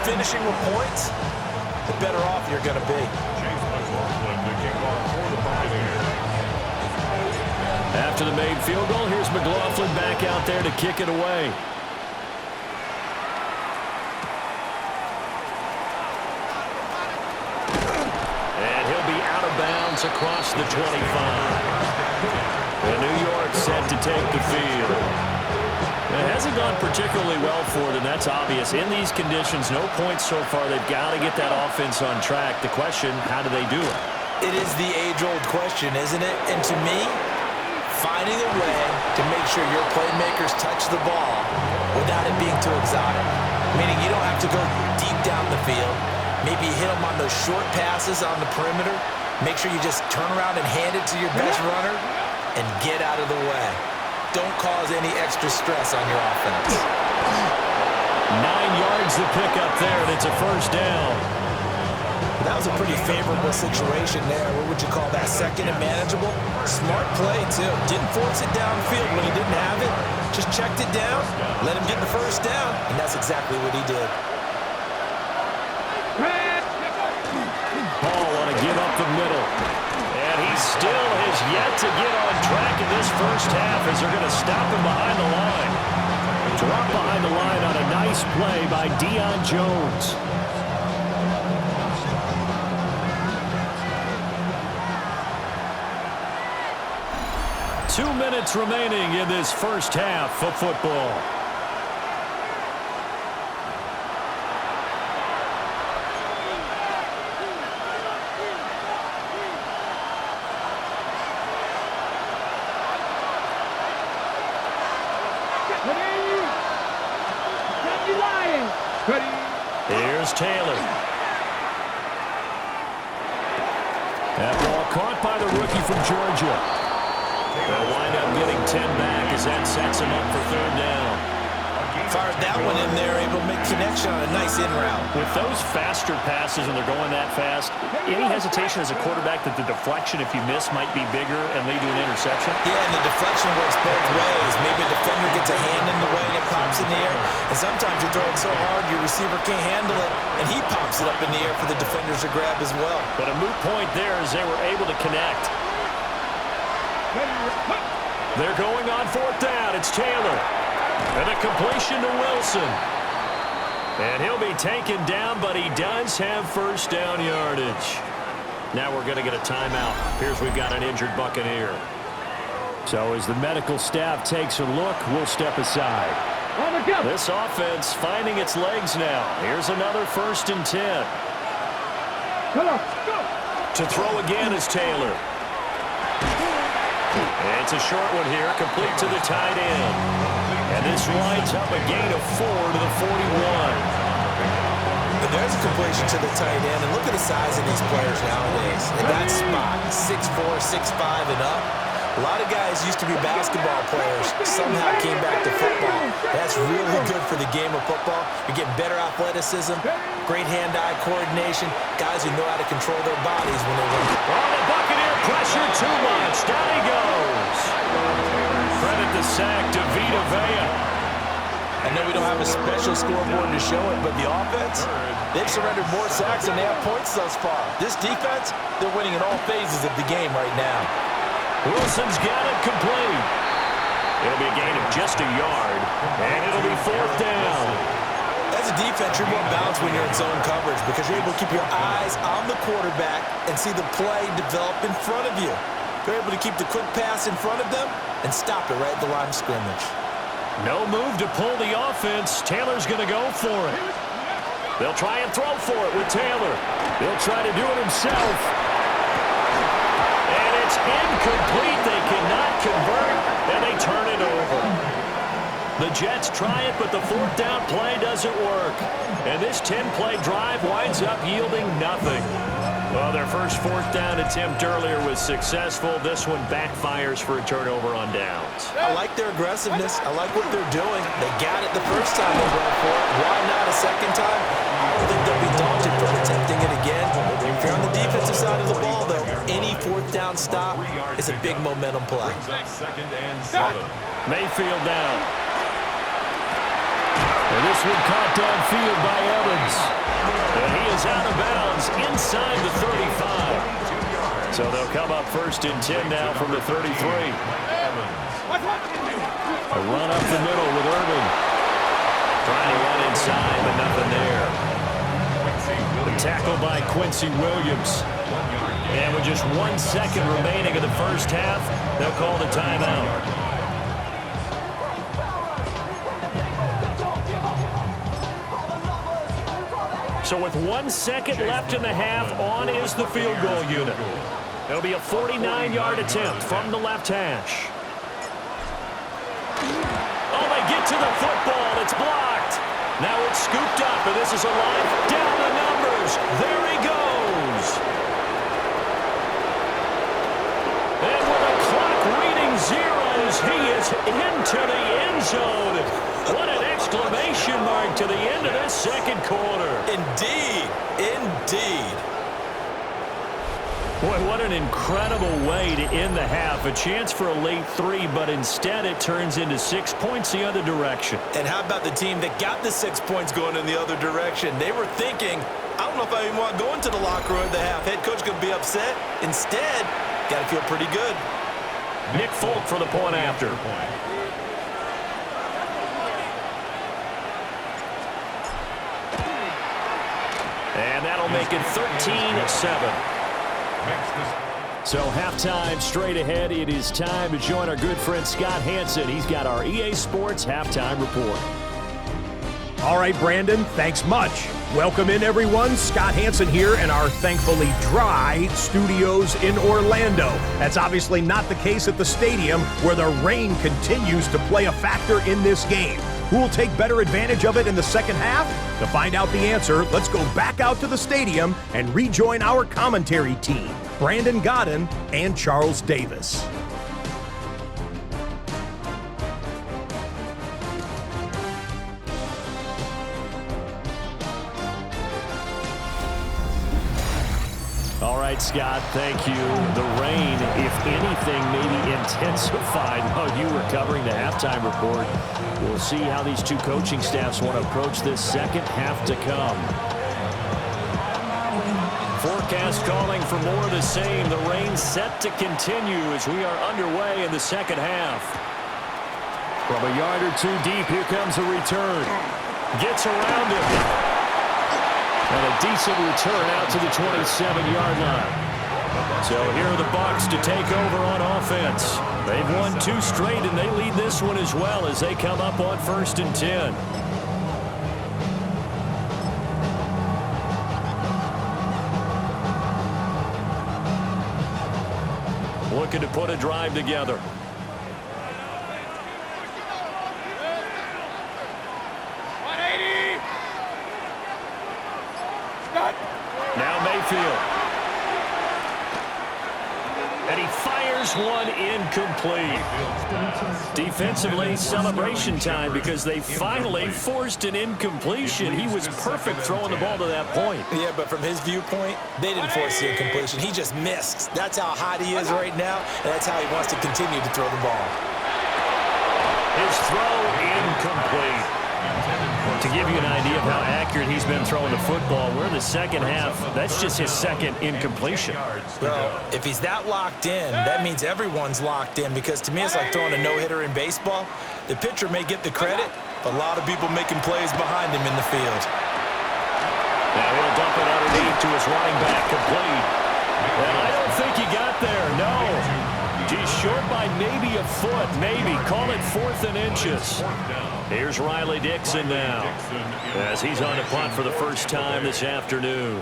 finishing with points, the better off you're going to be. After the made field goal, here's McLaughlin back out there to kick it away. And he'll be out of bounds across the 25. And New York set to take the field. It hasn't gone particularly well for them, that's obvious. In these conditions, no points so far. They've got to get that offense on track. The question, how do they do it? It is the age-old question, isn't it? And to me, finding a way to make sure your playmakers touch the ball without it being too exotic. Meaning you don't have to go deep down the field. Maybe hit them on those short passes on the perimeter. Make sure you just turn around and hand it to your best runner and get out of the way. Don't cause any extra stress on your offense. 9 yards to pick up there, and it's a first down. That was a pretty favorable situation there. What would you call that? Second and manageable? Smart play, too. Didn't force it downfield when he didn't have it. Just checked it down, let him get the first down, and that's exactly what he did. Ball on a give up the middle. And he still has yet to get on track in this first half as they're going to stop him behind the line. Drop behind the line on a nice play by Deion Jones. Two minutes remaining in this first half of football. Here's Taylor. That ball caught by the rookie from Georgia. They'll wind up getting 10 back as that sets him up for third down. Fired that one in there, able to make connection on a nice in route. With those faster passes when they're going that fast, any hesitation as a quarterback that the deflection, if you miss, might be bigger and lead to an interception? Yeah, and the deflection works both ways. Maybe a defender gets a hand in the way and it pops in the air. And sometimes you throw it so hard your receiver can't handle it, and he pops it up in the air for the defenders to grab as well. But a moot point there as they were able to connect. They're going on fourth down. It's Taylor. And a completion to Wilson. And he'll be taken down, but he does have first down yardage. Now we're going to get a timeout. Here's we've got an injured Buccaneer. So as the medical staff takes a look, we'll step aside. This offense finding its legs now. Here's another 1st and 10. To throw again is Taylor. It's a short one here, complete to the tight end. And this winds up a gain of 4 to the 41. And there's a completion to the tight end. And look at the size of these players nowadays. In that spot, 6'4", 6'5", and up. A lot of guys used to be basketball players, somehow came back to football. That's really good for the game of football. You're getting better athleticism, great hand-eye coordination, guys who know how to control their bodies when they run. Oh, the Buccaneer pressure too much. Down he goes. Credit the sack to Vita Vea. I know we don't have a special scoreboard to show it, but the offense, they've surrendered more sacks than they have points thus far. This defense, they're winning in all phases of the game right now. Wilson's got it complete. It'll be a gain of just a yard, and it'll be fourth down. As a defense, you're more balanced when you're in zone coverage because you're able to keep your eyes on the quarterback and see the play develop in front of you. You're able to keep the quick pass in front of them and stop it right at the line of scrimmage. No move to pull the offense. Taylor's going to go for it. They'll try and throw for it with Taylor. He'll try to do it himself. And it's incomplete. They cannot convert, and they turn it over. The Jets try it, but the fourth down play doesn't work. And this 10-play drive winds up yielding nothing. Well, their first fourth down attempt earlier was successful. This one backfires for a turnover on downs. I like their aggressiveness. I like what they're doing. They got it the first time they went for it. Why not a second time? I don't think they'll be daunted from attempting it again. If you're on the defensive side of the ball, though, any fourth down stop is a big momentum play. Mayfield down. And this one caught downfield by Evans. So they'll come up 1st and 10 now from the 33. A run up the middle with Irving. Trying to run inside, but nothing there. The tackle by Quincy Williams. And with just 1 second remaining in the first half, they'll call the timeout. So with 1 second left in the half, on is the field goal unit. It'll be a 49-yard attempt from the left hash. Oh, they get to the football. It's blocked. Now it's scooped up, and this is a line down the numbers. There he goes. And with the clock reading zeros, he is into the end zone. What an exclamation mark to the end of this second quarter. Indeed. Indeed. Boy, what an incredible way to end the half. A chance for a late 3, but instead it turns into 6 points the other direction. And how about the team that got the 6 points going in the other direction? They were thinking, I don't know if I even want to go into the locker room at the half. Head coach going to be upset. Instead, got to feel pretty good. Nick Folk for the point after. And that'll make it 13-7. So halftime straight ahead. It is time to join our good friend Scott Hanson. He's got our EA Sports halftime report. All right, Brandon, thanks much. Welcome in, everyone. Scott Hanson here in our thankfully dry studios in Orlando. That's obviously not the case at the stadium, where the rain continues to play a factor in this game. Who will take better advantage of it in the second half? To find out the answer, let's go back out to the stadium and rejoin our commentary team, Brandon Godden and Charles Davis. All right, Scott, thank you. The rain, if anything, maybe intensified while you were covering the halftime report. We'll see how these two coaching staffs want to approach this second half to come. Forecast calling for more of the same. The rain set to continue as we are underway in the second half. From a yard or two deep, here comes a return. Gets around him. And a decent return out to the 27-yard line. So here are the Bucs to take over on offense. They've won 2 straight, and they lead this one as well as they come up on 1st and 10. Looking to put a drive together. Now Mayfield. And he fires one incomplete. Defensively, celebration time because they finally forced an incompletion. He was perfect throwing the ball to that point. Yeah, but from his viewpoint, they didn't force the incompletion. He just missed. That's how hot he is right now, and that's how he wants to continue to throw the ball. His throw incomplete. To give you an idea of how accurate he's been throwing the football, we're in the second half. That's just his second incompletion. Well, if he's that locked in, that means everyone's locked in, because to me it's like throwing a no-hitter in baseball. The pitcher may get the credit, but a lot of people making plays behind him in the field. Now he'll dump it underneath to his running back, complete. And I don't think he got there, no. He's short by maybe a foot, maybe. Call it 4th and inches. Here's Riley Dixon now, as he's on a punt for the first time this afternoon.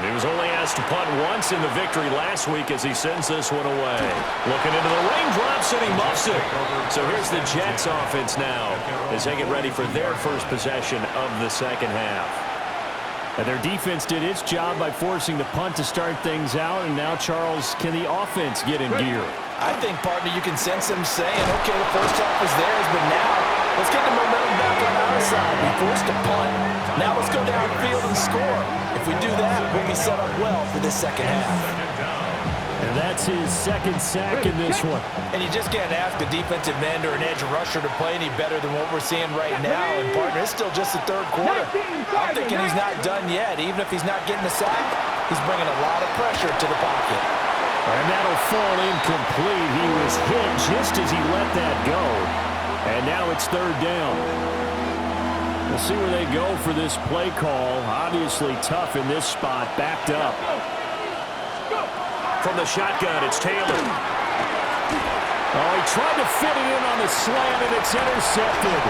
He was only asked to punt once in the victory last week as he sends this one away. Looking into the raindrops, and he muffs it. So here's the Jets offense now as they get ready for their first possession of the second half. And their defense did its job by forcing the punt to start things out. And now, Charles, can the offense get in gear? I think, partner, you can sense them saying, okay, the first half was theirs, but now let's get the momentum back on our side. We forced a punt. Now let's go downfield and score. If we do that, we'll be set up well for this second half. And That's his second sack in this one. And you just can't ask a defensive end or an edge rusher to play any better than what we're seeing right now. And, partner, it's still just the third quarter. I'm thinking he's not done yet. Even if he's not getting the sack, he's bringing a lot of pressure to the pocket. And that'll fall incomplete. He was hit just as he let that go. And now it's third down. We'll see where they go for this play call. Obviously tough in this spot, backed up. From the shotgun, it's Taylor. Oh, he tried to fit it in on the slant, and it's intercepted.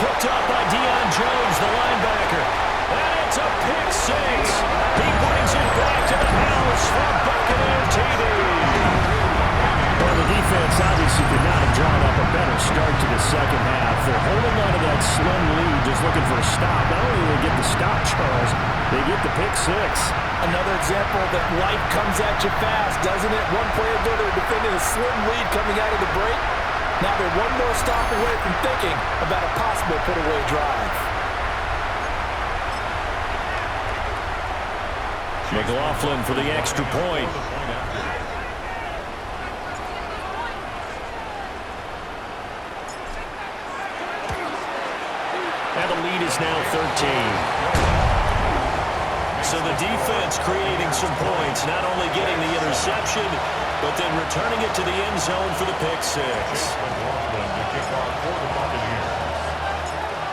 Picked up by Deion Jones, the linebacker. And it's a pick six. He brings it back to the house from Buccaneer TV. Well, the defense obviously could not have drawn up a better start to the second half. They're holding on to that slim lead, just looking for a stop. Not only do they get the stop, Charles, they get the pick six. Another example that life comes at you fast, doesn't it? One play ago, they were defending a slim lead coming out of the break. Now they're one more stop away from thinking about a possible put-away drive. McLaughlin for the extra point. And the lead is now 13. So the defense creating some points, not only getting the interception, but then returning it to the end zone for the pick six.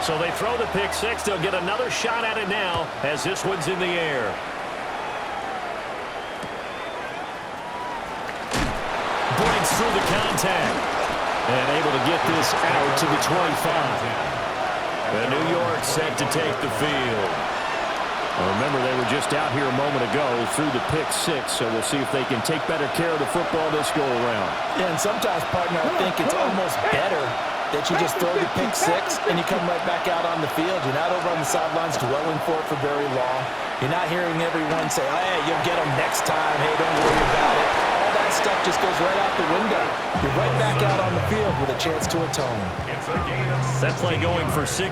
So they throw the pick six. They'll get another shot at it now as this one's in the air. Breaks through the contact. And able to get this out to the 25. And New York set to take the field. Well, remember, they were just out here a moment ago through the pick six, so we'll see if they can take better care of the football this go-around. Yeah, and sometimes, partner, I think it's almost better that you just throw the pick six and you come right back out on the field. You're not over on the sidelines dwelling for it for very long. You're not hearing everyone say, oh, hey, you'll get them next time. Hey, don't worry about it. All that stuff just goes right out the window. You're right back out on the field with a chance to atone. That play going for 6.